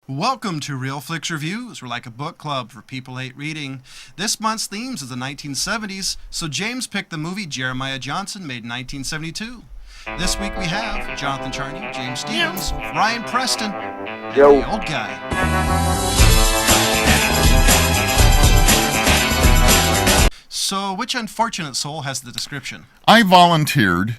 Welcome to Real Flix Reviews. We're like a book club for people who hate reading. This month's themes is the 1970s, so James picked the movie Jeremiah Johnson, made in 1972. This week we have Jonathan Charney, James Stevens, Ryan Preston, and Yo. the old guy. So, which unfortunate soul has the description? I volunteered,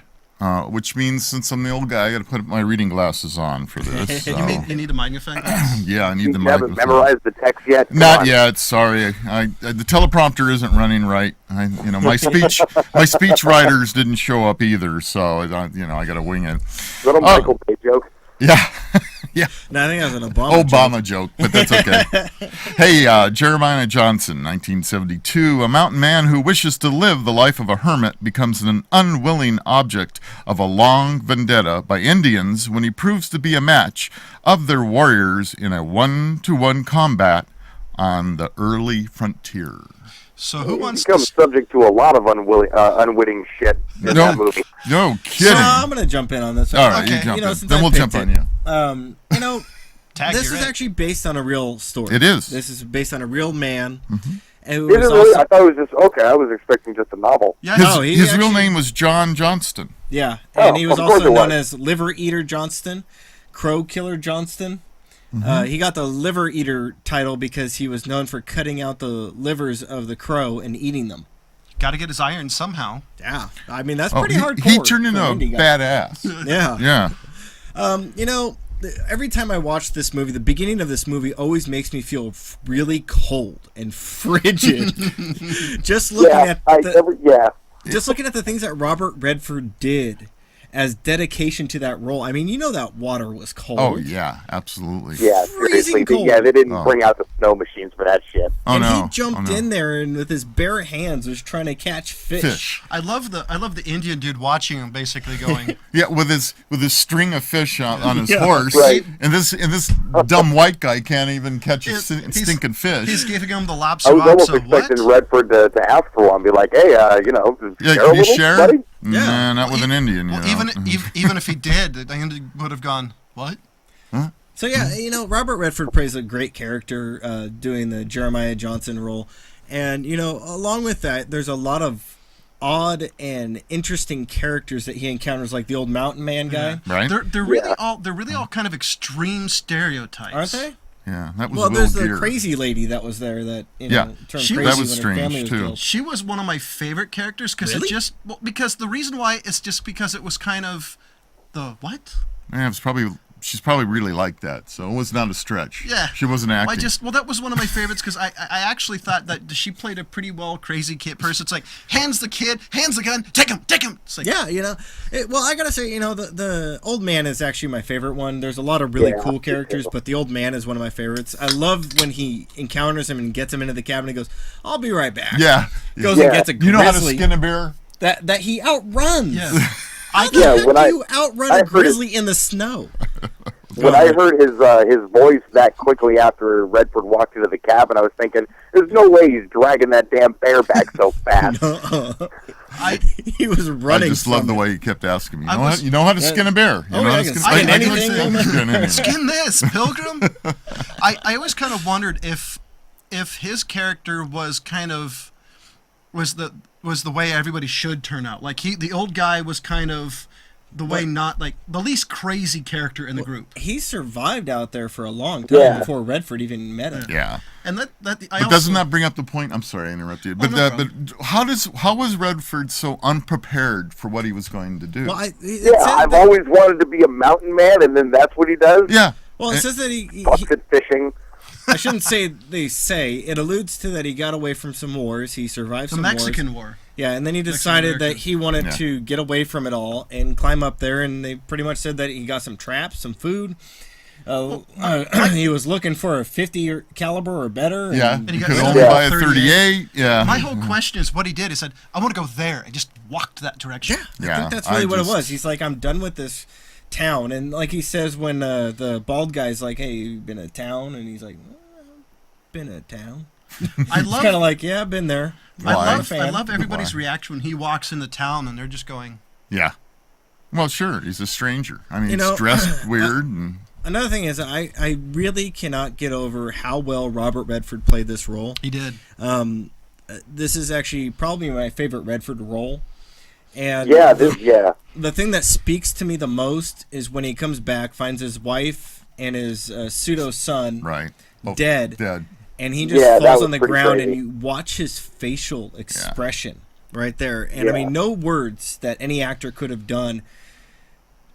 which means since I'm the old guy, I got to put my reading glasses on for this. So. You need a magnifying glass? Yeah, I need the You haven't microphone. memorized the text yet? Come Not on. yet. Sorry, the teleprompter isn't running right. My speech writers didn't show up either, so I got to wing it. Little Michael Bay joke. Yeah, yeah. No, I think that was an Obama Joke, but that's okay. Hey, Jeremiah Johnson, 1972. A mountain man who wishes to live the life of a hermit becomes an unwilling object of a long vendetta by Indians when he proves to be a match of their warriors in a one-to-one combat on the early frontier. So who He wants becomes subject to a lot of unwitting shit in that movie. No kidding. So I'm going to jump in on this. All right, Okay. you jump in. Since Then I we'll picked jump on it, you. Tag, this you're is in. actually based on a real story. It is. This is based on a real man. Mm-hmm. And Is it really? I thought it was just, okay, I was expecting just a novel. Yeah, No, he His real actually- name was John Johnston. Yeah, Oh, and he was of course also it known was. as Liver Eater Johnston, Crow Killer Johnston. Mm-hmm. He got the Liver Eater title because he was known for cutting out the livers of the crow and eating them. got to get his iron somehow. Yeah, I mean that's pretty hardcore. He turned for into an a indie guy. badass. Yeah. Yeah. Every time I watch this movie, the beginning of this movie always makes me feel really cold and frigid. Just looking Yeah, at just looking at the things that Robert Redford did as dedication to that role. I mean, that water was cold. Oh, yeah, absolutely. Yeah, Freezing seriously. cold. Yeah, they didn't Oh. bring out the snow machines for that shit. Oh, And no. he jumped in there and with his bare hands was trying to catch fish. I love the Indian dude watching him, basically going, Yeah, with his string of fish on his Yeah. horse, Right. and this dumb white guy can't even catch a He's- stinking fish. he's giving him the I lopsa was almost wopsa. What? expecting Redford to ask for one, be like, hey, Yeah, share a can you little, share? buddy? Yeah. Nah, not with an Indian. Well, you know. even if he did, the Indian would have gone, what? So yeah, Robert Redford plays a great character doing the Jeremiah Johnson role, and along with that, there's a lot of odd and interesting characters that he encounters, like the old mountain man guy, Right? They're really all kind of extreme stereotypes, aren't they? Yeah, that was Well, Will there's the Gear. crazy lady that was there that Yeah. turned She- crazy that was when her strange, family was too. killed. She was one of my favorite characters because Really? because the reason why is just because it was kind of the what? Yeah, she's probably really like that, so it was not a stretch. Yeah. She wasn't acting. That was one of my favorites because I actually thought that she played a pretty well crazy kid person. It's like hands the kid, hands the gun, take him. It's like Yeah, well, I gotta say, the old man is actually my favorite one. There's a lot of really Yeah, cool me characters, too. but the old man is one of my favorites. I love when he encounters him and gets him into the cabin and goes, "I'll be right back." Yeah. Goes Yeah. and gets a grizzly You know how to skin a bear? that he outruns. yeah. How the Yeah, heck when do I- you outrun I a heard it- grizzly in the snow? When I heard his voice that quickly after Redford walked into the cabin, I was thinking, there's no way he's dragging that damn bear back so fast. He was I running. just love from the it. way he kept asking me. I was- You know how to skin a bear? You Oh, know yeah, how I to can skin skin I can anything. skin anything. Skin this, Pilgrim. I always kind of wondered if his character was kind of was the way everybody should turn out. Like the old guy was kind of the way not like the least crazy character in the group. He survived out there for a long time Yeah. before Redford even met him. Yeah. And I But also, doesn't that bring up the point? I'm sorry, I interrupted. But no but how was Redford so unprepared for what he was going to do? Well, it Yeah, said I've that- always wanted to be a mountain man, and then that's what he does? Yeah. Well, it says that he Busted fishing. I shouldn't say it alludes to that he got away from some wars. He survived the some Mexican wars. War. Yeah, and then he decided that he wanted Yeah. to get away from it all and climb up there. And they pretty much said that he got some traps, some food. He was looking for a 50 caliber or better. Yeah. and- he You got could rid of only the buy a 38. 38. Yeah. My whole question is what he did. He said, "I want to go there," and just walked that direction. I Yeah, think that's I really what it just- was. He's like, I'm done with this town. And like he says when the bald guy's like, hey, you been to town? And he's like, been to town. I It's love kind of like, yeah, I've been there. Why? I love everybody's Why? reaction when he walks into town and they're just going, Yeah. Well, sure. He's a stranger. I mean, You know, he's dressed weird. And another thing is I really cannot get over how well Robert Redford played this role. He did. This is actually probably my favorite Redford role. And the thing that speaks to me the most is when he comes back, finds his wife and his pseudo son dead, and he just falls on the ground, and you watch his facial expression right there. And I mean, no words that any actor could have done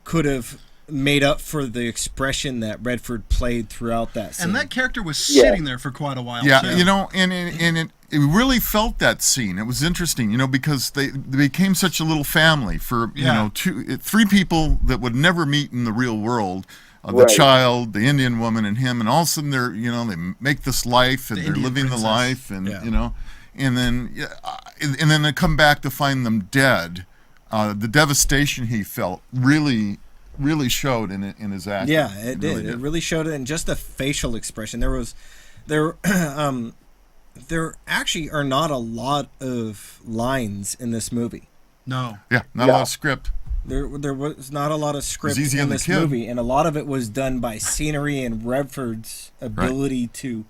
could have made up for the expression that Redford played throughout that scene. And that character was sitting there for quite a while. Yeah, too. you know, and it really felt that scene. It was interesting, you know, because they became such a little family for, you know, three people that would never meet in the real world. The child, the Indian woman, and him, and all of a sudden they're, you know, they make this life, and they're living the life, and you know, and then they come back to find them dead. The devastation he felt really showed in his acting. Yeah, it did. It really showed it in just the facial expression. There actually are not a lot of lines in this movie. No. Yeah, not a lot of script. There was not a lot of script in this movie, and a lot of it was done by scenery and Redford's ability to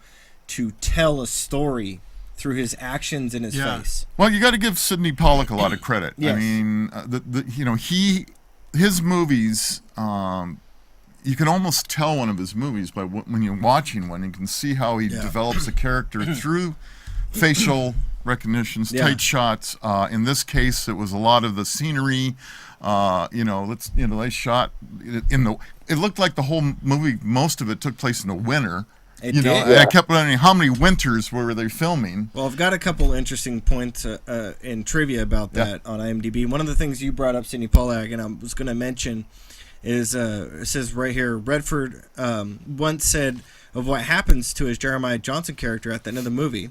tell a story through his actions and his face. Well, you got to give Sidney Pollack a lot of credit. Yes. I mean, you know, his movies, you can almost tell one of his movies by when you're watching one. You can see how he develops a character through facial recognitions, tight shots. In this case, it was a lot of the scenery. You know, they shot it looked like the whole movie, most of it took place in the winter. It you did. know, and I kept wondering how many winters were they filming. Well, I've got a couple interesting points in trivia about that on IMDb. One of the things you brought up, Sidney Pollack, and I was going to mention is it says right here, Redford once said of what happens to his Jeremiah Johnson character at the end of the movie,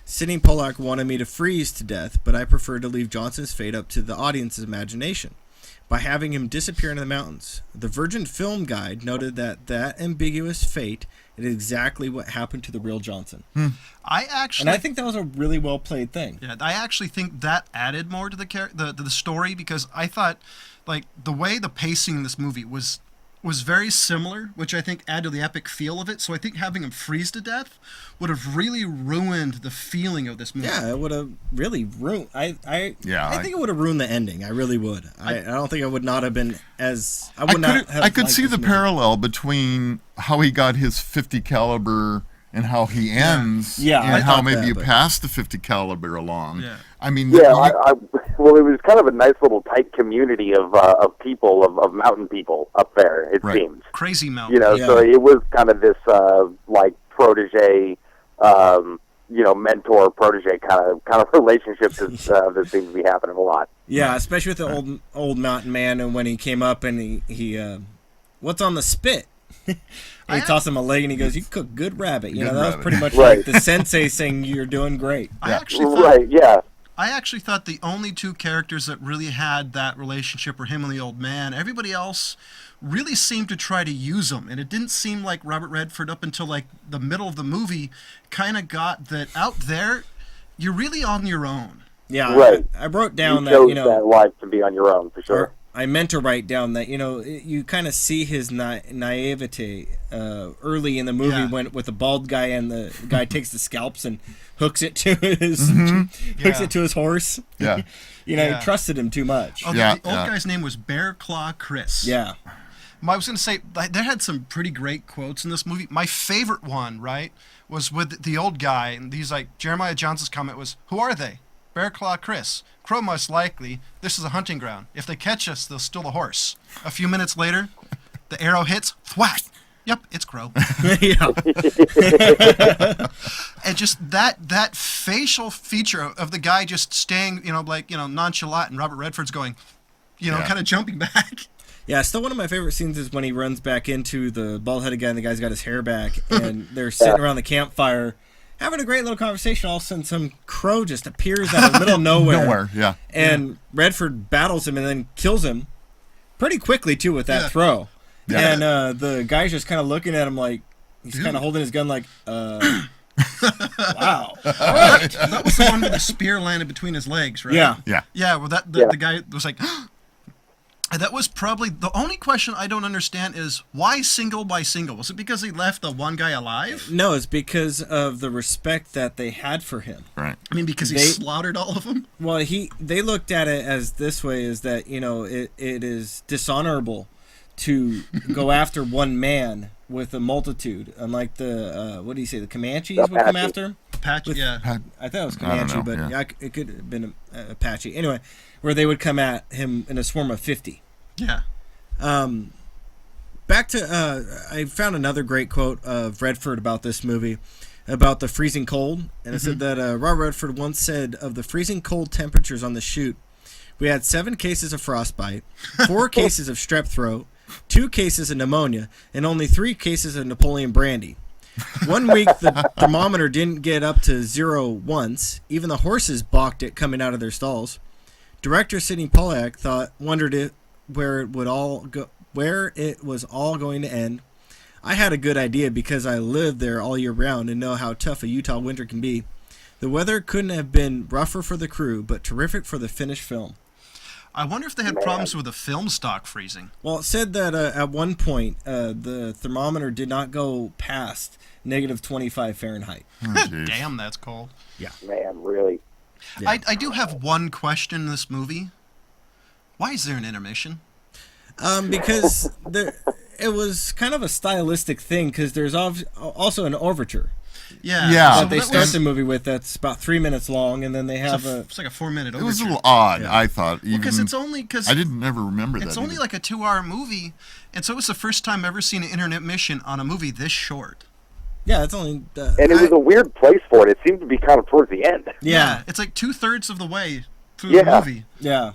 Sidney Pollack wanted me to freeze to death, but I preferred to leave Johnson's fate up to the audience's imagination by having him disappear into the mountains. The Virgin Film Guide noted that ambiguous fate is exactly what happened to the real Johnson. I think that was a really well played thing. Yeah, I actually think that added more to the story, because I thought, like, the way the pacing in this movie was very similar, which I think added to the epic feel of it. So I think having him freeze to death would have really ruined the feeling of this movie. Yeah, it would have really ruined. I think it would have ruined the ending. I really would. I don't think I would not have been as. I could see the parallel between how he got his 50 caliber and how he ends, and how maybe you pass the 50 caliber along. Yeah. I mean, well, it was kind of a nice little tight community of people, of mountain people up there. It seems crazy mountain. You know, so it was kind of this like protege, you know, mentor protege kind of relationship that seems to be happening a lot. Yeah, especially with the old mountain man, and when he came up and he what's on the spit? He tossed him a leg and he goes, "You cook good rabbit." You know, that was pretty much like the sensei saying, "You're doing great." I actually thought the only two characters that really had that relationship were him and the old man. Everybody else really seemed to try to use him, and it didn't seem like Robert Redford up until like the middle of the movie kind of got that out there. You're really on your own. Yeah, I wrote down that, you know, that life to be on your own for sure. I meant to write down that, you know, you kind of see his naivete early in the movie when with the bald guy, and the guy takes the scalps and hooks it to his horse. Yeah, you know, he trusted him too much. Oh, the old guy's name was Bear Claw Chris. Yeah. I was going to say, they had some pretty great quotes in this movie. My favorite one, was with the old guy, and he's like, Jeremiah Johnson's comment was, "Who are they? Bear Claw Chris. Crow most likely. This is a hunting ground. If they catch us, they'll steal the horse." A few minutes later, the arrow hits. Thwack. Yep, it's Crow. And just that facial feature of the guy just staying, nonchalant, and Robert Redford's going, kind of jumping back. Yeah, still one of my favorite scenes is when he runs back into the bald-headed guy, and the guy's got his hair back, and they're sitting around the campfire having a great little conversation. All of a sudden, some crow just appears out of the middle of nowhere. And Redford battles him and then kills him pretty quickly, too, with that throw. Yeah. And the guy's just kind of looking at him like, he's kind of holding his gun like, wow. All right. That was the one where the spear landed between his legs, right? Yeah. Yeah, well, the guy was like... And that was probably the only question I don't understand is why single by single? Was it because he left the one guy alive? No, it's because of the respect that they had for him. Right. I mean, because he slaughtered all of them? Well, they looked at it as this way, is that, it is dishonorable to go after one man with a multitude. Unlike the, what do you say, the Comanches would come after him? Apache, yeah. I thought it was Comanche, but yeah, it could have been Apache. Anyway, where they would come at him in a swarm of 50. Yeah. Back to, I found another great quote of Redford about this movie, about the freezing cold. And it said that Robert Redford once said of the freezing cold temperatures on the shoot, we had 7 cases of frostbite, 4 cases of strep throat, 2 cases of pneumonia, and only 3 cases of Napoleon brandy. 1 week, the thermometer didn't get up to 0 once. Even the horses balked it coming out of their stalls. Director Sidney Pollack wondered where it was all going to end. I had a good idea because I lived there all year round and know how tough a Utah winter can be. The weather couldn't have been rougher for the crew, but terrific for the finished film. I wonder if they had problems with the film stock freezing. Well, it said that at one point the thermometer did not go past negative 25 Fahrenheit. Oh, Damn, that's cold. Yeah. Man, really. Yeah. I do have one question in this movie. Why is there an intermission? Because it was kind of a stylistic thing, because there's also an overture. Yeah. Yeah. That they start the movie with, that's about 3 minutes long, and then they have it's like a 4-minute overture. It was a little odd, I thought. Because it's only I didn't ever remember that. It's only like a 2-hour movie, and so it was the first time I've ever seen an intermission on a movie this short. Yeah, it's only. And it was a weird place for it. It seemed to be kind of towards the end. Yeah. It's like 2/3 of the way through the movie. Yeah.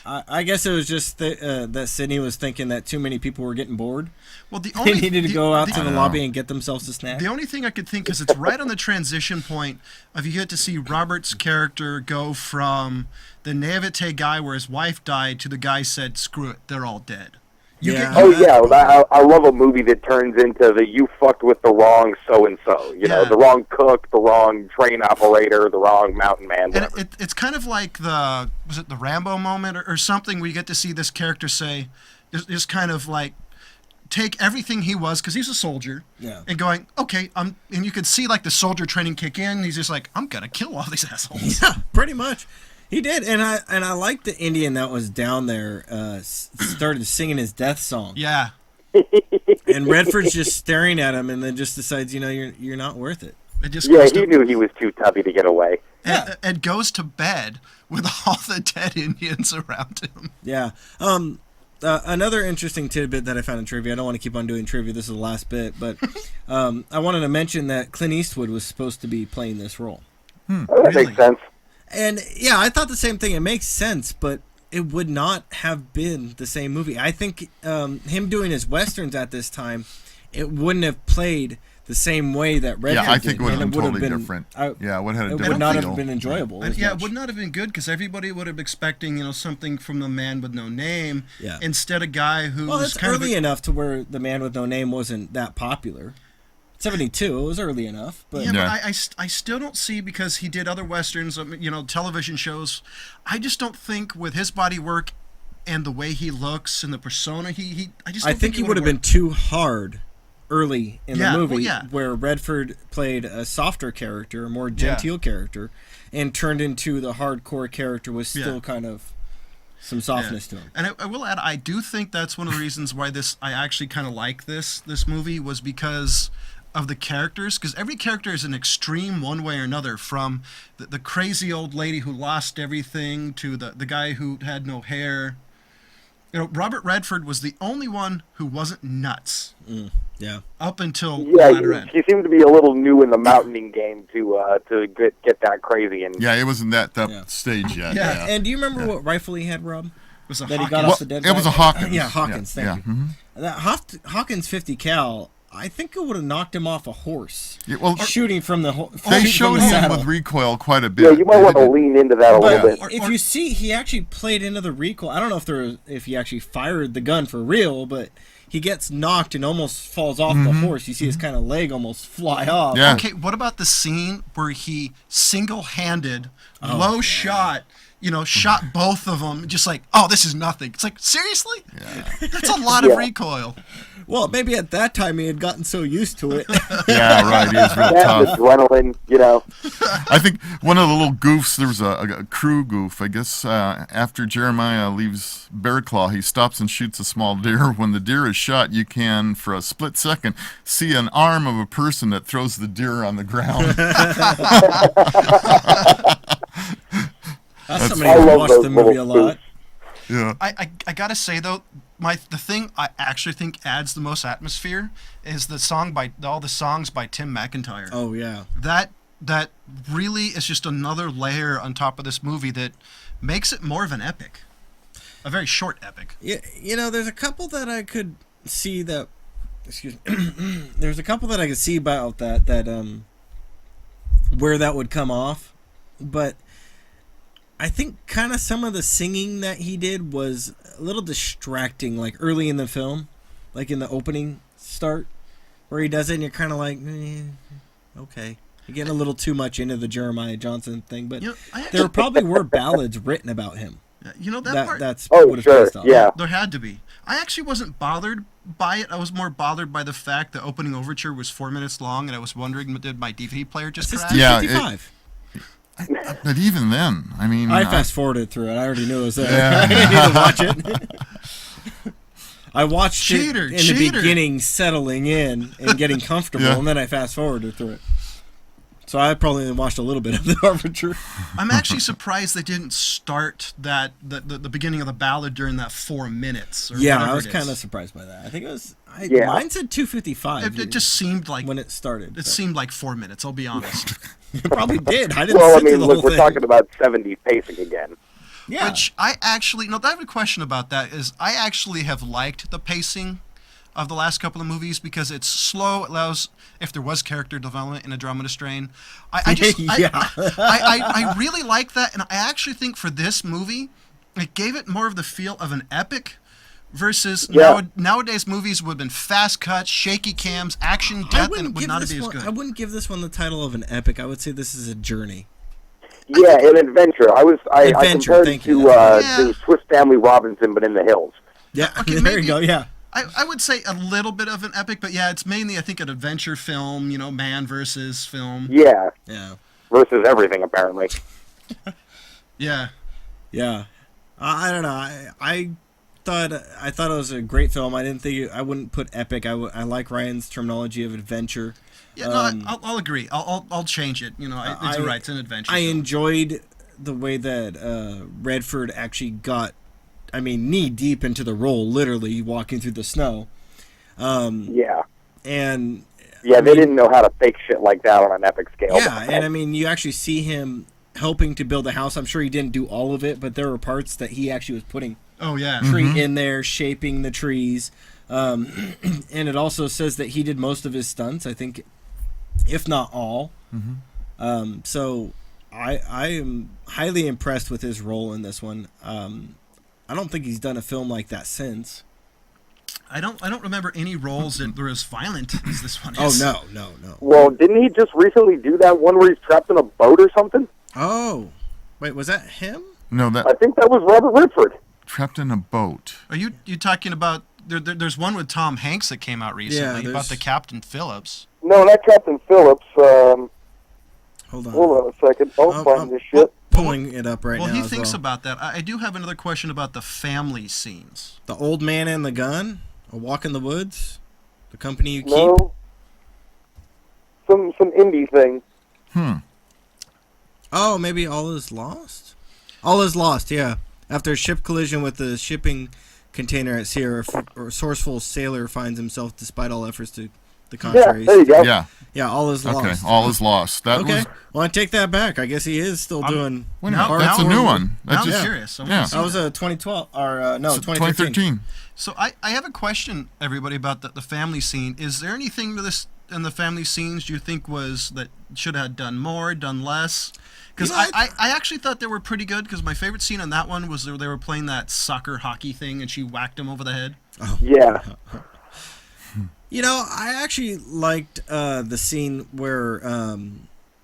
I guess it was just that Sidney was thinking that too many people were getting bored. Well, They needed to go out to the lobby and get themselves a snack. The only thing I could think is it's right on the transition point of you get to see Robert's character go from the naivete guy where his wife died to the guy said, "Screw it, they're all dead." I love a movie that turns into the you fucked with the wrong so-and-so. The wrong cook, the wrong train operator, the wrong mountain man. And it's kind of like the Rambo moment or something where you get to see this character say, just kind of like, take everything he was, because he's a soldier, and going, okay, and you could see like the soldier training kick in. He's just like, I'm going to kill all these assholes. Yeah, pretty much. He did, and I liked the Indian that was down there started singing his death song. Yeah. And Redford's just staring at him, and then just decides, you're not worth it. He knew he was too tubby to get away. And goes to bed with all the dead Indians around him. Yeah. Another interesting tidbit that I found in trivia. I don't want to keep on doing trivia. This is the last bit, but I wanted to mention that Clint Eastwood was supposed to be playing this role. That makes sense. And yeah, I thought the same thing. It makes sense, but it would not have been the same movie. I think him doing his westerns at this time, it wouldn't have played the same way that Redford did. Yeah, I think it would have been totally different. It would not have been enjoyable. It would not have been good because everybody would have been expecting, something from the Man with No Name instead of guy who was it's kind early enough to where the Man with No Name wasn't that popular. 72, it was early enough, but but I still don't see, because he did other westerns, television shows. I just don't think with his body work and the way he looks and the persona I think he would have been too hard early in the movie, where Redford played a softer character, a more genteel character, and turned into the hardcore character with still kind of some softness to him. And I will add, I do think that's one of the reasons why I actually kind of like this movie, was because of the characters, because every character is an extreme one way or another, from the crazy old lady who lost everything to the guy who had no hair. Robert Redford was the only one who wasn't nuts. Up until the latter end. He seemed to be a little new in the mountaining game to get that crazy. And it wasn't that stage yet. Yeah. And do you remember what rifle he had, Rob? It was a that Hawkins. He got off the dead It was a Hawkins. Yeah, Hawkins. Thank you. Mm-hmm. That Hawkins 50 cal. I think it would have knocked him off a horse. Shooting from the they showed him with recoil quite a bit. Yeah, you might want to lean into that a little bit. If you see, he actually played into the recoil. I don't know if he actually fired the gun for real, but he gets knocked and almost falls off the horse. You see his kind of leg almost fly off. Yeah. Okay, what about the scene where he single-handed, low shot, shot both of them, just like, oh, this is nothing. It's like, seriously? Yeah. That's a lot of recoil. Well, maybe at that time he had gotten so used to it. Yeah, right. It is real That tough. adrenaline, I think one of the little goofs, there was a crew goof, I guess, after Jeremiah leaves Bear Claw, he stops and shoots a small deer. When the deer is shot, you can, for a split second, see an arm of a person that throws the deer on the ground. That's somebody I who love watched those the movie a little lot. Yeah. I gotta say though, the thing I actually think adds the most atmosphere is all the songs by Tim McIntyre. Oh yeah. That really is just another layer on top of this movie that makes it more of an epic, a very short epic. Yeah, there's a couple that I could see that. Excuse me. There's a couple that I could see about that where that would come off, but I think kind of some of the singing that he did was a little distracting, like early in the film, like in the opening start, where he does it and you're kind of like, okay. You're getting a little too much into the Jeremiah Johnson thing, but there probably were ballads written about him. That part. That's Oh, what it's sure, based on. yeah. There had to be. I actually wasn't bothered by it. I was more bothered by the fact the opening overture was 4 minutes long, and I was wondering, did my DVD player just It's crash? Yeah, 255. But even then, I mean... I fast forwarded through it. I already knew it was there. Yeah. I didn't need to watch it. I watched Cheater, it in cheater. the beginning, settling in and getting comfortable, Yeah. and then I fast forwarded through it. So I probably watched a little bit of the overture. I'm actually surprised they didn't start the beginning of the ballad during that 4 minutes. Or Yeah, whatever I was it kind of is. surprised by that. I think it was... Yeah. Mine said 255. It just seemed like when it started. it but seemed like 4 minutes. I'll be honest. it probably did. I didn't Well, I sit through mean, the look, whole we're thing. talking about 70s pacing again. Yeah. Which I actually I have a question about that. Is I actually have liked the pacing of the last couple of movies because it's slow. It allows, if there was character development in a drama to strain. Yeah. I really like that, and I actually think for this movie, it gave it more of the feel of an epic versus Yeah. nowadays movies would have been fast cuts, shaky cams, action, death, and it would not be as good. I wouldn't give this one the title of an epic. I would say this is a journey. Yeah, an adventure. I Adventure, compared thank it you. to Yeah. to Swiss Family Robinson, but in the hills. Yeah, Okay, there maybe- you go. Yeah. I would say a little bit of an epic, but yeah, it's mainly, I think, an adventure film, man versus film. Yeah, Yeah. versus everything apparently. Yeah. Yeah. I don't know. I thought it was a great film. I didn't think I wouldn't put epic. I like Ryan's terminology of adventure. Yeah, no, I'll agree. I'll change it. It's right. It's an adventure. I film. enjoyed the way that Redford actually got, knee deep into the role, literally walking through the snow. Yeah, And they didn't know how to fake shit like that on an epic scale. yeah, and you actually see him helping to build the house. I'm sure he didn't do all of it, but there were parts that he actually was putting Oh yeah. tree in there, shaping the trees. And it also says that he did most of his stunts, I think, if not all. So I am highly impressed with his role in this one. I don't think he's done a film like that since. I don't remember any roles that were as violent as this one Oh is. no. Well, didn't he just recently do that one where he's trapped in a boat or something? Oh, wait, was that him? No, I that think that was Robert Redford. trapped in a boat. Are you talking about? There's one with Tom Hanks that came out recently Yeah, about the Captain Phillips. No, not Captain Phillips. Hold on. Hold on a second. I'll find this shit. Pulling it up right Well, now. he as thinks well. about that. I do have another question about the family scenes. The Old Man and the Gun, A Walk in the Woods, The Company You Keep. No. Some indie thing. Oh, maybe All Is Lost? All Is Lost, yeah. After a ship collision with the shipping container at sea, a resourceful sailor finds himself despite all efforts to the Yeah, contrary. there you go. Yeah. Yeah, All Is Lost. Okay. All is lost. That Okay. was. Well, I take that back. I guess he is still doing. Wait a minute, Now- that's now a new we're- one. Now That I'm just, curious. I wanna yeah. see That was a 2012 or no, 2013. 2013. So I have a question, everybody, about the family scene. Is there anything to this in the family scenes you think was that should have done more, done less? Because You know, I actually thought they were pretty good. Because my favorite scene on that one was they were playing that soccer hockey thing, and she whacked him over the head. Yeah. You know, I actually liked the scene where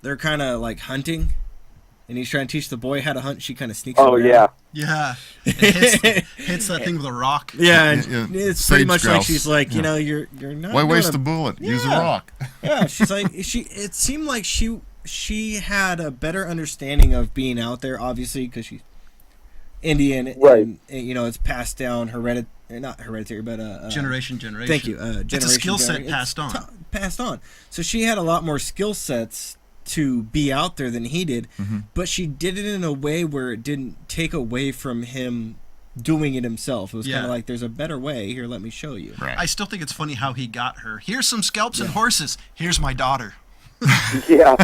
they're kind of like hunting, and he's trying to teach the boy how to hunt. She kind of sneaks. Oh around. yeah. Yeah. It hits that thing with a rock. Yeah, and Yeah, it's pretty sage much grouse. like she's like, Yeah. you know, you're not. Why gonna- waste a bullet? Use a Yeah. rock. Yeah, she's like It seemed like she had a better understanding of being out there, obviously, because she's Indian, Right. and you know, it's passed down not hereditary, but Generation. Thank you. It's a skill set it's passed on. Passed on. So she had a lot more skill sets to be out there than he did, but she did it in a way where it didn't take away from him doing it himself. It was kind Yeah. of like, there's a better way. Here, let me show you. Right. I still think it's funny how he got her. Here's some scalps and horses. Here's my daughter. Yeah.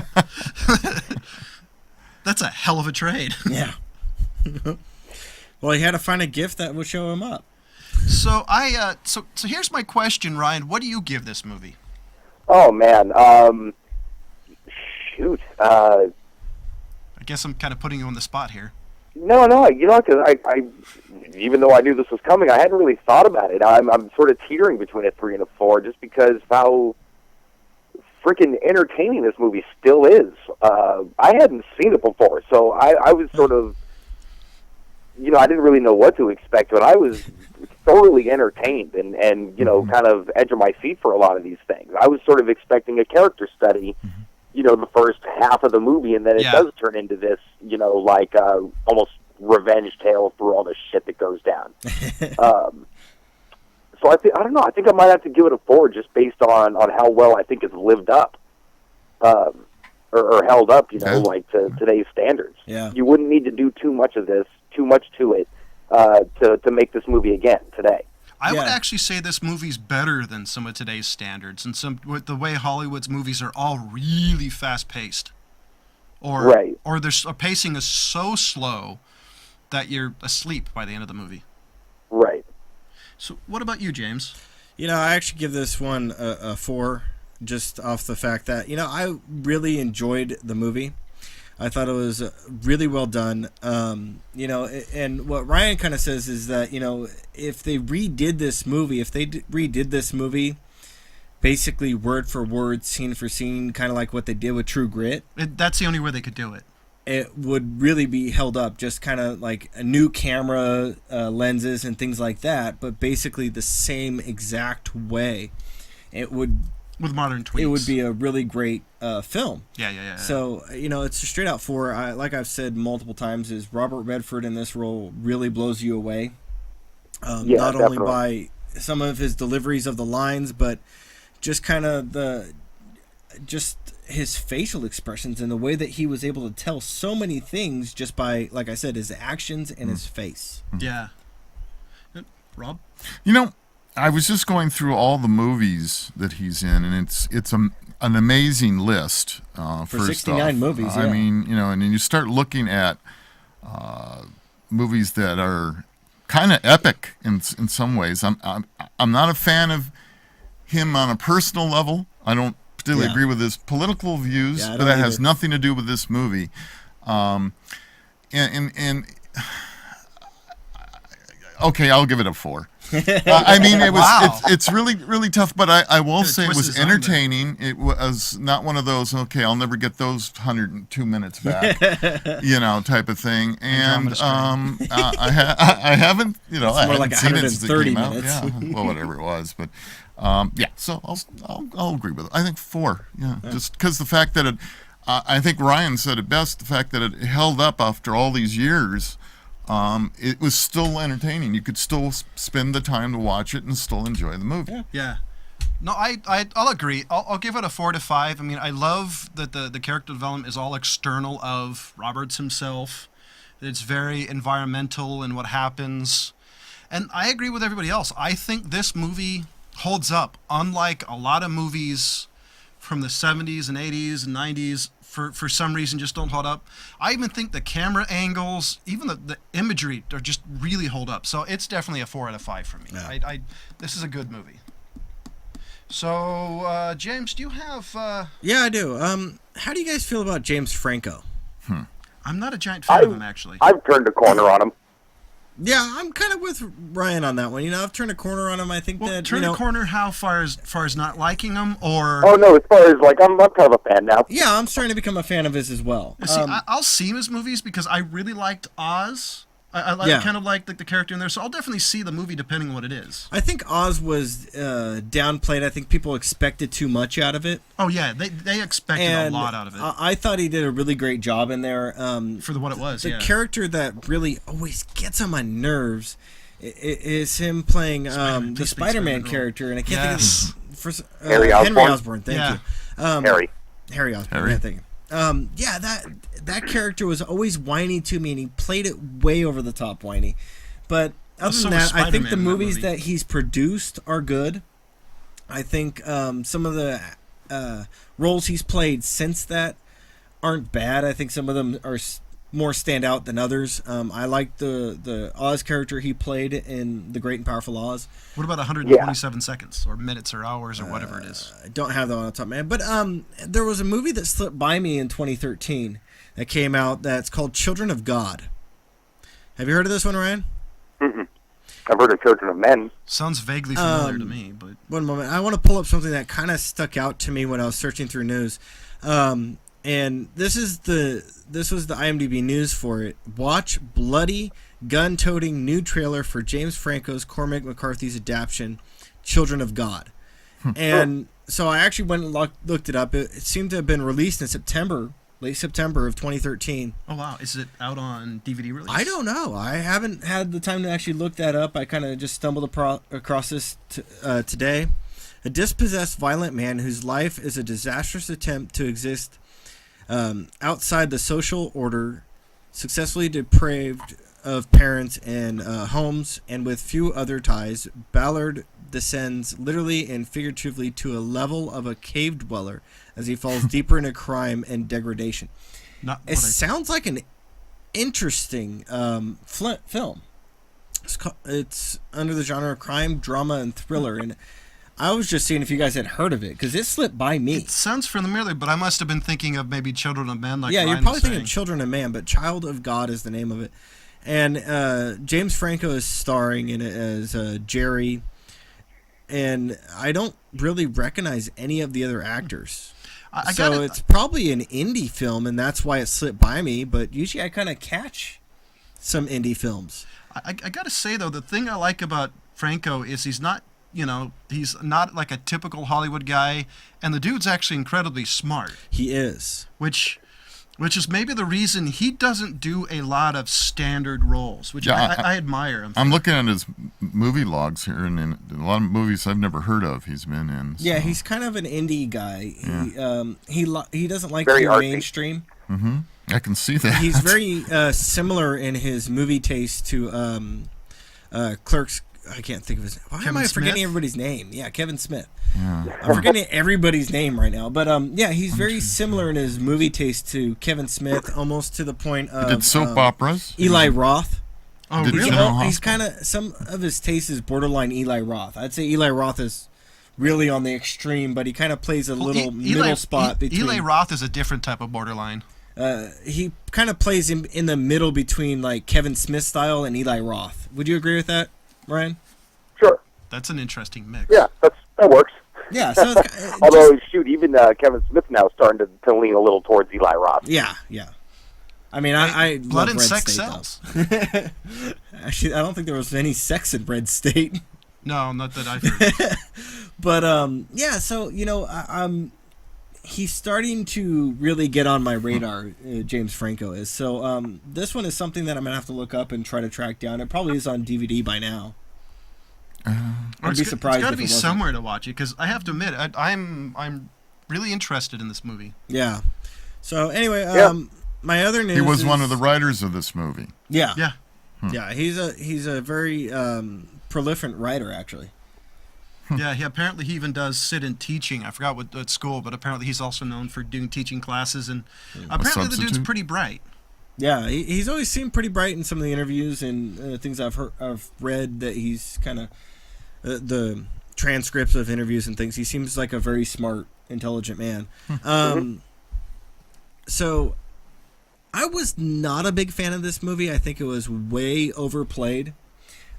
That's a hell of a trade. Yeah. Well, he had to find a gift that would show him up. So so here's my question, Ryan. What do you give this movie? Oh man. Shoot. I guess I'm kind of putting you on the spot here. No. You know, because I, even though I knew this was coming, I hadn't really thought about it. I'm sort of teetering between a 3 and a 4, just because of how freaking entertaining this movie still is. I hadn't seen it before, so I was sort of, you know, I didn't really know what to expect, but I was thoroughly entertained and you know, kind of edge of my seat for a lot of these things. I was sort of expecting a character study, you know, the first half of the movie, and then it does turn into this, you know, like almost revenge tale through all the shit that goes down. So I don't know. I think I might have to give it a 4 just based on how well I think it's lived up, or held up, you know, like to today's standards. Yeah. You wouldn't need to do too much to it, to make this movie again today. I would actually say this movie's better than some of today's standards, and with the way Hollywood's movies are all really fast paced, or their pacing is so slow that you're asleep by the end of the movie. Right. So, what about you, James? You know, I actually give this one a 4, just off the fact that, you know, I really enjoyed the movie. I thought it was really well done. You know, and what Ryan kind of says is that, you know, if they redid this movie, basically word for word, scene for scene, kind of like what they did with True Grit, That's the only way they could do it. it would really be held up, just kind of like a new camera, lenses and things like that, but basically the same exact way. It would, with modern tweaks, it would be a really great film. Yeah. So, you know, it's a straight out 4. Like I've said multiple times, is Robert Redford in this role really blows you away. Not only by some of his deliveries of the lines, but just kind of his facial expressions and the way that he was able to tell so many things just by, like I said, his actions and his face. Yeah. Rob? You know, I was just going through all the movies that he's in, and it's an amazing list. For 69 movies, yeah. I mean, you know, and then you start looking at movies that are kind of epic in some ways. I'm not a fan of him on a personal level. I don't particularly agree with his political views, but that has nothing to do with this movie. Okay, I'll give it a 4. I mean, it's really, really tough, but I will say it was entertaining. It was not one of those, okay, I'll never get those 102 minutes back, you know, type of thing. And I haven't, you know, I haven't like seen it since it came out. minutes. Yeah, well, whatever it was, but yeah. So I'll agree with it. I think 4. Yeah, just because the fact that it, I think Ryan said it best. The fact that it held up after all these years. It was still entertaining. You could still spend the time to watch it and still enjoy the movie. Yeah. No, I'll agree. I'll give it a 4 to 5. I mean, I love that the character development is all external of Roberts himself. It's very environmental in what happens. And I agree with everybody else. I think this movie holds up, unlike a lot of movies from the 70s and 80s and 90s. For some reason just don't hold up. I even think the camera angles, even the imagery, are just really hold up. So it's definitely a 4 out of 5 for me. Yeah. This is a good movie. So James, do you have? Yeah, I do. How do you guys feel about James Franco? I'm not a giant fan of him, actually. I've turned a corner on him. Yeah, I'm kind of with Ryan on that one. You know, I've turned a corner on him. I think that turn a corner. How far as not liking him, or Oh no, as far as like I'm kind of a fan now. yeah, I'm starting to become a fan of his as well. see, I'll see his movies because I really liked Oz. I kind of like the character in there, so I'll definitely see the movie depending on what it is. I think Oz was downplayed. I think people expected too much out of it. Oh yeah, they expected a lot out of it. I thought he did a really great job in there. For what it was, the character that really always gets on my nerves is him playing the Spider-Man character, and I can't think of Harry Osborn. Henry Osborn. Thank you. Harry Osborn. Harry. Yeah, thank you. That character was always whiny to me, and he played it way over the top whiny. But other than that, I think the movies that he's produced are good. I think some of the roles he's played since that aren't bad. I think some of them are more stand out than others. I like the Oz character he played in The Great and Powerful Oz. What about 127 seconds or minutes or hours or whatever it is? I don't have that on the top, man. But there was a movie that slipped by me in 2013 that came out that's called Children of God. Have you heard of this one, Ryan? Mm-mm. I've heard of Children of Men. Sounds vaguely familiar to me, but one moment. I want to pull up something that kind of stuck out to me when I was searching through news. And this was the IMDb news for it. Watch bloody, gun-toting new trailer for James Franco's Cormac McCarthy's adaptation, Children of God. And so I actually went and looked it up. It seemed to have been released in late September of 2013. Oh wow, is it out on DVD release? I don't know. I haven't had the time to actually look that up. I kind of just stumbled across this today. A dispossessed violent man whose life is a disastrous attempt to exist outside the social order, successfully deprived of parents and homes, and with few other ties, Ballard descends literally and figuratively to a level of a cave dweller as he falls deeper into crime and degradation. Sounds like an interesting film. It's under the genre of crime, drama, and thriller, and I was just seeing if you guys had heard of it, because it slipped by me. It sounds familiar, but I must have been thinking of maybe Children of Men. You're probably thinking of Children of Man, but Child of God is the name of it. And James Franco is starring in it as Jerry, and I don't really recognize any of the other actors. It's probably an indie film, and that's why it slipped by me, but usually I kind of catch some indie films. I got to say, though, the thing I like about Franco is he's not like a typical Hollywood guy, and the dude's actually incredibly smart. He is. Which is maybe the reason he doesn't do a lot of standard roles, which I admire him for. I'm looking at his movie logs here, and in a lot of movies I've never heard of he's been in. So. Yeah, he's kind of an indie guy. Yeah. He doesn't like very the mainstream. Mm-hmm. I can see that. He's very similar in his movie taste to Clerks. I can't think of his name. Why am I forgetting everybody's name? Yeah, Kevin Smith. Yeah. I'm forgetting everybody's name right now. But he's very similar in his movie taste to Kevin Smith, almost to the point of... He did soap operas? Eli Roth. Oh, did really? He's kind of... Some of his taste is borderline Eli Roth. I'd say Eli Roth is really on the extreme, but he kind of plays a little middle spot between... Eli Roth is a different type of borderline. He kind of plays in the middle between like Kevin Smith style and Eli Roth. Would you agree with that, Ryan? Sure. That's an interesting mix. Yeah, that works. Yeah. So although, even Kevin Smith now is starting to lean a little towards Eli Roth. Yeah. I mean, I blood love and Red sex State, sells. Actually, I don't think there was any sex in Red State. No, not that I've heard. But so he's starting to really get on my radar. James Franco is. So this one is something that I'm gonna have to look up and try to track down. It probably is on DVD by now. I'd be surprised. It's got to if be it wasn't. somewhere to watch it, because I have to admit, I'm really interested in this movie. Yeah. So anyway, my other news. He was is, one of the writers of this movie. Yeah. Yeah. Yeah. He's a very prolific writer, actually. Yeah. Apparently he even does sit in teaching. I forgot what school, but apparently he's also known for doing teaching classes, and apparently the dude's pretty bright. Yeah, he's always seemed pretty bright in some of the interviews and things I've read that he's kind of the transcripts of interviews and things. He seems like a very smart, intelligent man. So I was not a big fan of this movie. I think it was way overplayed.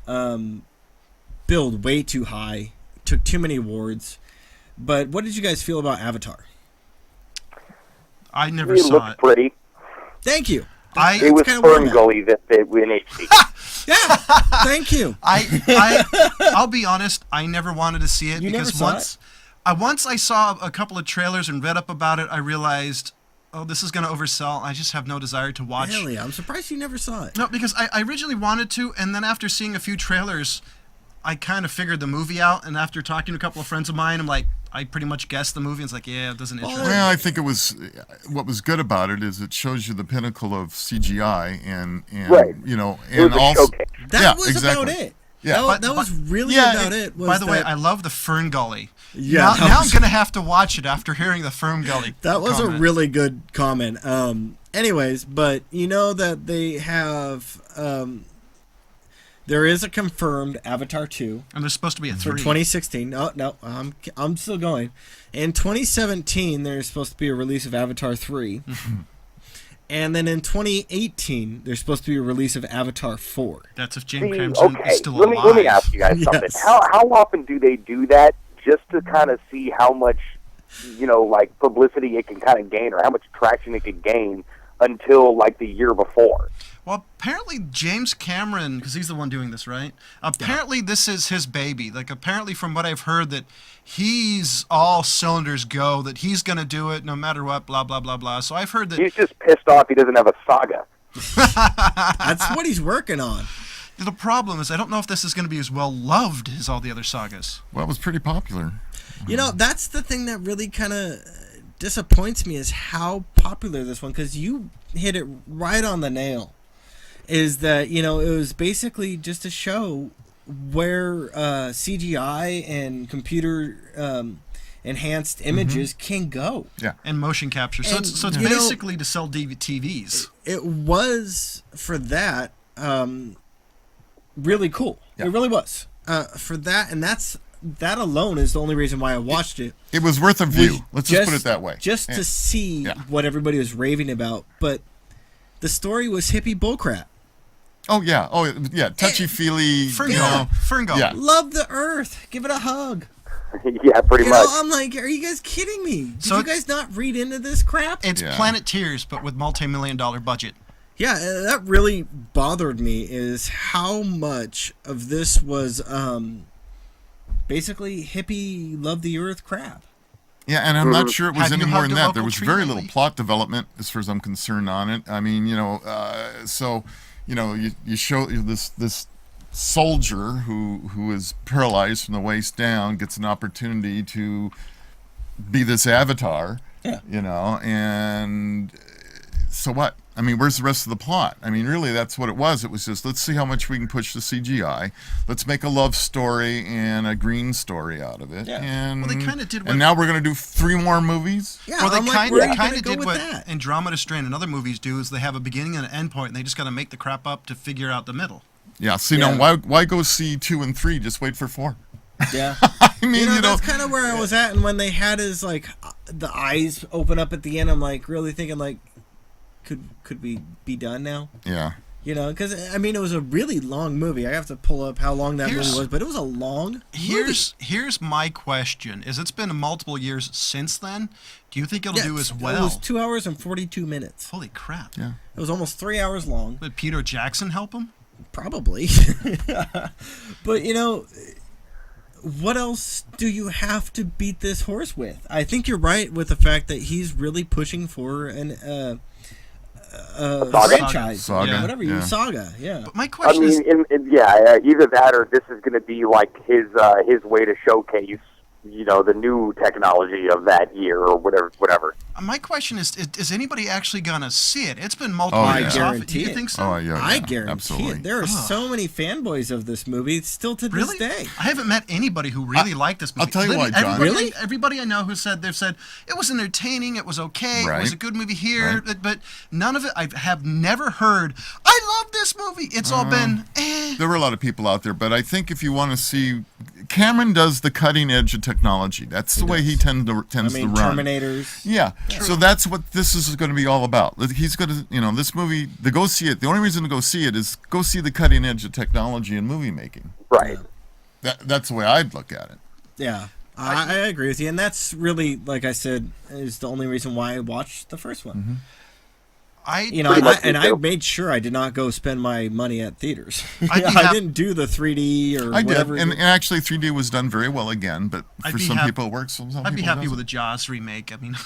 Billed way too high. Took too many awards. But what did you guys feel about Avatar? I never It saw looks it. pretty. Thank you. It was kinda where I'm Fern at. Gully that in HD. Yeah, thank you. I'll be honest. I never wanted to see it You never because saw once I saw a couple of trailers and read up about it, I realized, oh, this is going to oversell. I just have no desire to watch. Really? I'm surprised you never saw it. No, because I originally wanted to, and then after seeing a few trailers, I kind of figured the movie out. And after talking to a couple of friends of mine, I'm like, I pretty much guessed the movie. And it's like, yeah, it doesn't interest me. Well, I think it was what was good about it is it shows you the pinnacle of CGI and Right. you know, It was and a also showcase. That yeah, was exactly. about it. Yeah. That was really yeah, about it. Was By the way, that- I love the Fern Gully. Yeah, Now, that now I'm was- going to have to watch it after hearing the Fern Gully. That was comment. a really good comment. Anyways, but you know that they have there is a confirmed Avatar 2 And there's supposed to be a for 3. 2016. Oh no, I'm still going. In 2017, there's supposed to be a release of Avatar 3. And then in 2018, there's supposed to be a release of Avatar 4. That's if Jim See, Crimson okay, is still let alive. me ask you guys something. Yes. How often do they do that just to kind of see how much, like publicity it can kind of gain or how much traction it can gain until like the year before? Well, apparently James Cameron, because he's the one doing this, right? Apparently this is his baby. Like, apparently from what I've heard that he's all cylinders go, that he's going to do it no matter what, blah, blah, blah, blah. So I've heard that He's just pissed off he doesn't have a saga. That's what he's working on. the problem is I don't know if this is going to be as well loved as all the other sagas. Well, it was pretty popular. You know, that's the thing that really kind of disappoints me is how popular this one, because you hit it right on the nail. Is that, it was basically just a show where CGI and computer enhanced images can go. Yeah. And motion capture. So And, it's you know- basically to sell TVs. It was, for that, really cool. Yeah. It really was. For that, and that alone is the only reason why I watched it. It was worth a view. Let's just put it that way. Just to see Yeah. what everybody was raving about. But the story was hippie bullcrap. Oh yeah. Touchy feely. Fern you Gully. know. Fern Gully. Yeah. Love the earth. Give it a hug. Yeah, pretty much. I'm like, are you guys kidding me? Did So you guys not read into this crap? It's Yeah. Planeteers, but with multi-million-dollar budget. Yeah, that really bothered me, is how much of this was basically hippie love the earth crap. Yeah, and I'm not sure it was Have any you more hugged than a that. local There was tree very lately? little plot development as far as I'm concerned on it. I mean, you show this soldier who is paralyzed from the waist down gets an opportunity to be this avatar. Yeah. And so what? I mean, where's the rest of the plot? I mean, really, that's what it was. It was just, let's see how much we can push the CGI. Let's make a love story and a green story out of it. Yeah. And, Well, they kinda did what- And now we're going to do 3 more movies? Yeah, Well, they I'm like, kind where are you of gonna go did with what that? Andromeda Strain and other movies do is they have a beginning and an end point, and they just got to make the crap up to figure out the middle. Yeah, see, Yeah. now, why go see 2 and 3? Just wait for 4. Yeah. I mean, That's kind of where I was at, and when they had his the eyes open up at the end, I'm like really thinking could we be done now? yeah. Because I mean, it was a really long movie. I have to pull up how long that movie was, but it was a long movie. Here's my question: is it's been multiple years since then? Do you think it'll do as It well? was 2 hours and 42 minutes. Holy crap! Yeah. It was almost 3 hours long. Did Peter Jackson help him? Probably. But what else do you have to beat this horse with? I think you're right with the fact that he's really pushing for an franchise, Saga, whatever yeah. saga. Yeah. But my I question is, mean, either that or this is going to be like his way to showcase, the new technology of that year or whatever. my question is anybody actually gonna see it? It's been multiple Oh, years yeah. off. guarantee Do you it. think so? Oh, yeah. I guarantee absolutely. it. There are so many fanboys of this movie still to Really? this day. I haven't met anybody who really liked this movie. I'll tell you what, John. Everybody, Really? Everybody I know they've said it was entertaining, it was okay, it was Right. a good movie here, but none of it. I have never heard. I love this movie. It's all been. There were a lot of people out there, but I think if you want to see Cameron does the cutting edge of technology. That's the way he tends to run. Terminators. Yeah. So that's what this is going to be all about. He's going to, this movie, to go see it, the only reason to go see it is go see the cutting edge of technology in movie making. Right. That's the way I'd look at it. Yeah. I agree with you. And that's really, like I said, is the only reason why I watched the first one. Mm-hmm. I made sure I did not go spend my money at theaters. I didn't do the 3D or whatever. And actually 3D was done very well again, but for some people it works. I'd be happy with a Jaws remake. I mean,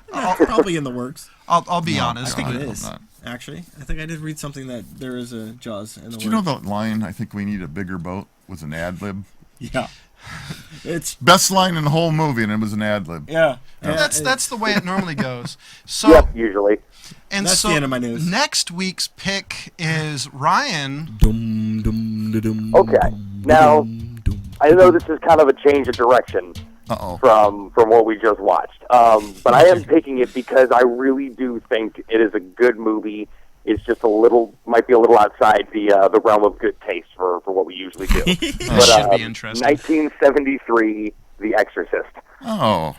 probably in the works. I'll be honest. I think it is. Actually, I think I did read something that there is a Jaws in the works. Do you know the line, I think we need a bigger boat, was an ad lib? Yeah. It's best line in the whole movie, and it was an ad lib. Yeah. That's the way it normally goes. So yep, usually. And that's so the end of my news. Next week's pick is Ryan. Okay. Now, I know this is kind of a change of direction from what we just watched, but I am picking it because I really do think it is a good movie. It's just might be a little outside the realm of good taste for what we usually do. That should be interesting. 1973, The Exorcist. Oh.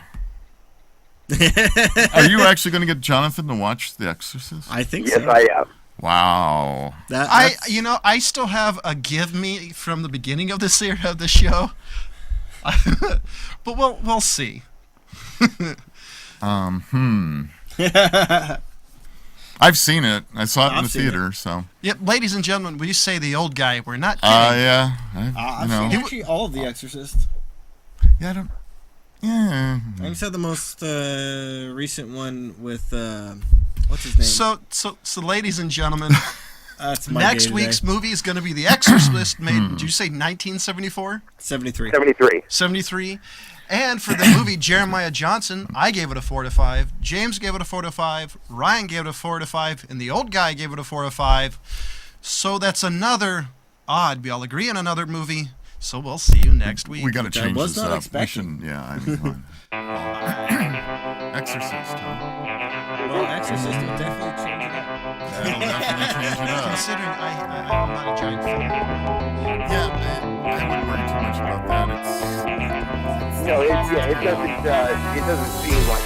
Are you actually going to get Jonathan to watch The Exorcist? I think so. Yes, I am. Wow. I still have a give me from the beginning of this era of the show. But we'll see. I've seen it. I saw it in the theater. So. Yep, ladies and gentlemen, we say the old guy. We're not kidding. Yeah. I've seen actually all of The Exorcist. Yeah, I don't. Yeah. I said the most recent one with what's his name? So, ladies and gentlemen, that's my next week's movie is going to be The Exorcist. Did you say 1974? 73. 73. And for the movie Jeremiah Johnson, I gave it a 4 out of 5. James gave it a 4 out of 5. Ryan gave it a 4 out of 5. And the old guy gave it a 4 out of 5. So that's another odd. We all agree on another movie. So we'll see you next week. We got to change this up. Expecting. Exorcist, huh? Well, Exorcist will definitely change it up. That'll definitely change it up. Considering I'm not a giant fan. Yeah, I wouldn't worry too much about that. No, it doesn't seem like